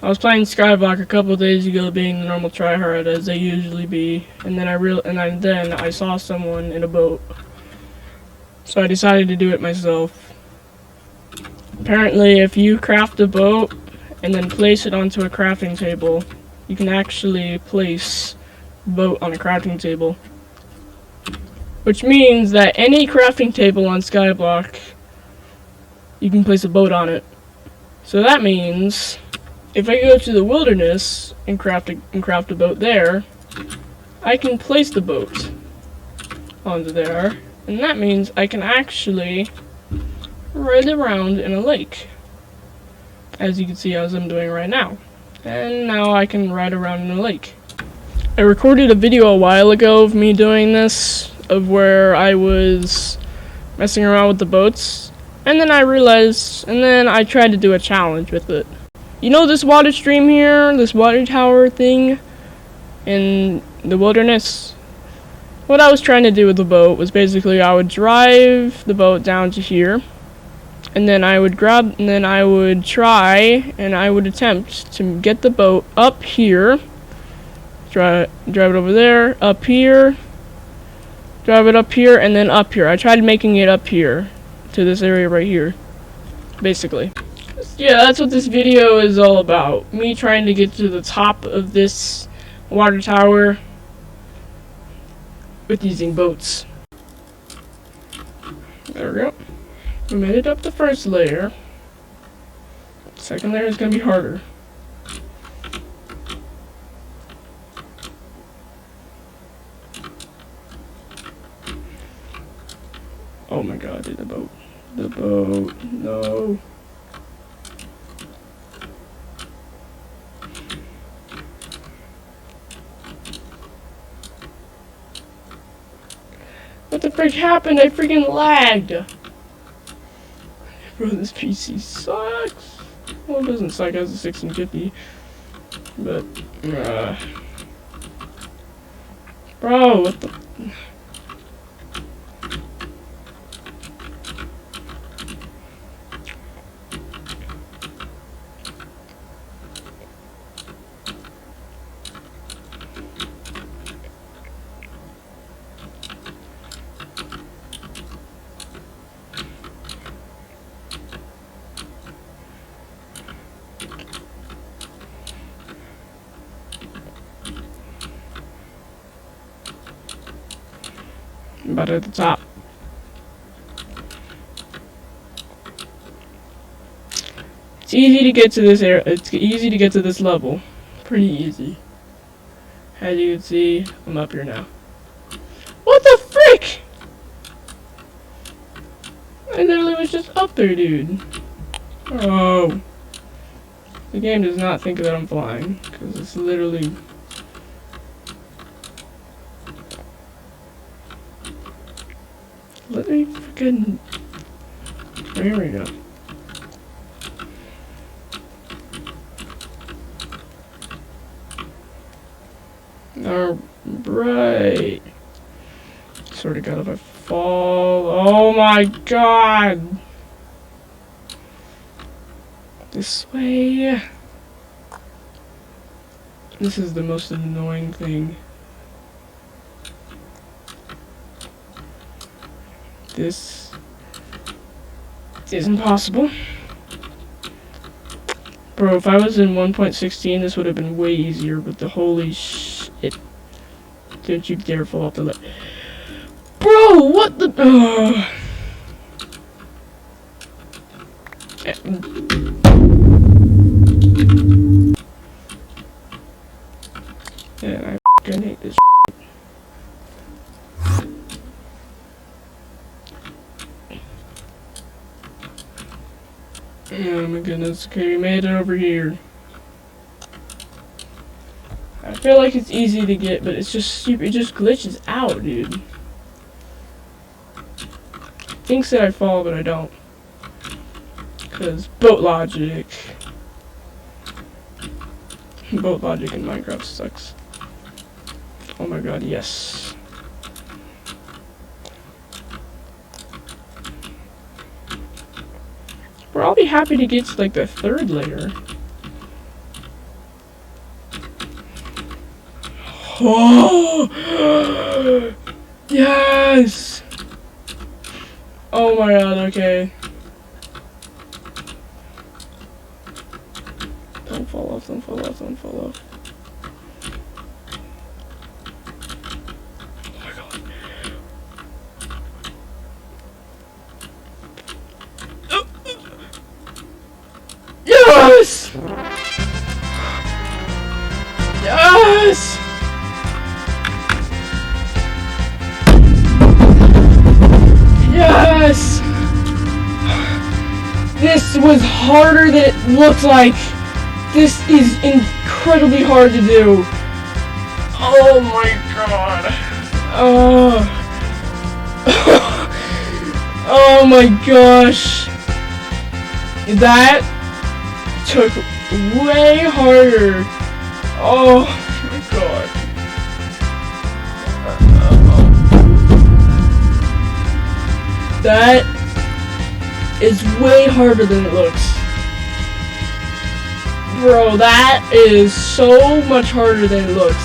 I was playing Skyblock a couple of days ago, being the normal tryhard as they usually be, and then I saw someone in a boat, so I decided to do it myself. Apparently, if you craft a boat and then place it onto a crafting table, you can actually place a boat on a crafting table, which means that any crafting table on Skyblock, you can place a boat on it. So that means if I go to the wilderness and craft a boat there, I can place the boat onto there, and that means I can actually ride around in a lake, as you can see as I'm doing right now. And now I can ride around in a lake. I recorded a video a while ago of me doing this, of where I was messing around with the boats, and then I realized, and then I tried to do a challenge with it. You know this water stream here, this water tower thing in the wilderness? What I was trying to do with the boat was basically I would drive the boat down to here, and then I would try and I would attempt to get the boat up here, drive it over there, up here, drive it up here, and then up here. I tried making it up here to this area right here, basically. Yeah, that's what this video is all about. Me trying to get to the top of this water tower with using boats. There we go. We made it up the first layer. Second layer is gonna be harder. Oh my god, dude, the boat. The boat. No. What the frick happened? I freaking lagged! Bro, this PC sucks! Well, it doesn't suck as a 1650. But, bro, what the... About at the top. It's easy to get to this area. It's easy to get to this level. Pretty easy. As you can see, I'm up here now. What the frick? I literally was just up there, dude. Oh. The game does not think that I'm flying, because it's literally... Let me freaking... There we go. Alright. Sort of got if I fall. Oh my god! This way. This is the most annoying thing. This is impossible. Bro, if I was in 1.16, this would have been way easier, but the holy shit. Don't you dare fall off the ledge. Bro, what the... Yeah, I fucking hate this. Oh my goodness, okay, we made it over here. I feel like it's easy to get, but it's just stupid, it just glitches out, dude. It thinks that I fall, but I don't. Because boat logic. Boat logic in Minecraft sucks. Oh my god, yes. Bro, I'll be happy to get to like the third layer. Oh! Yes! Oh my god, okay. Don't fall off, don't fall off, don't fall off. Oh my god. Yes! Yes! Yes! This was harder than it looks like. This is incredibly hard to do. Oh my god. Oh. Oh my gosh. That took way harder. Oh my god. That is way harder than it looks. Bro, that is so much harder than it looks.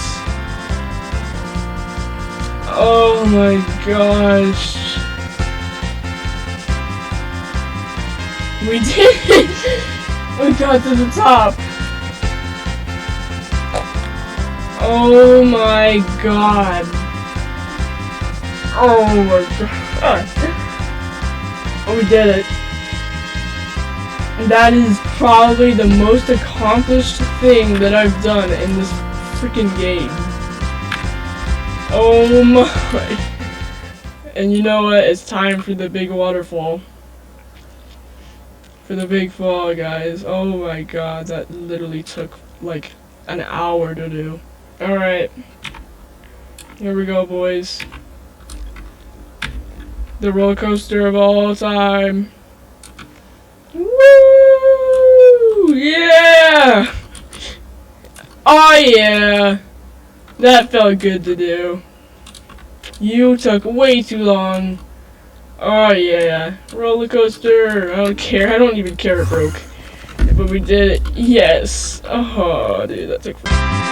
Oh my gosh. We did it! We got to the top. Oh my god. Oh my god. We did it. That is probably the most accomplished thing that I've done in this freaking game. Oh my. And you know what? It's time for the big waterfall. For the big fall, guys. Oh my god, that literally took like an hour to do. Alright. Here we go, boys. The roller coaster of all time. Woo! Yeah! Oh yeah! That felt good to do. You took way too long. Oh yeah. Roller coaster. I don't care. I don't even care it broke. But we did it. Yes. Oh, dude, that took forever.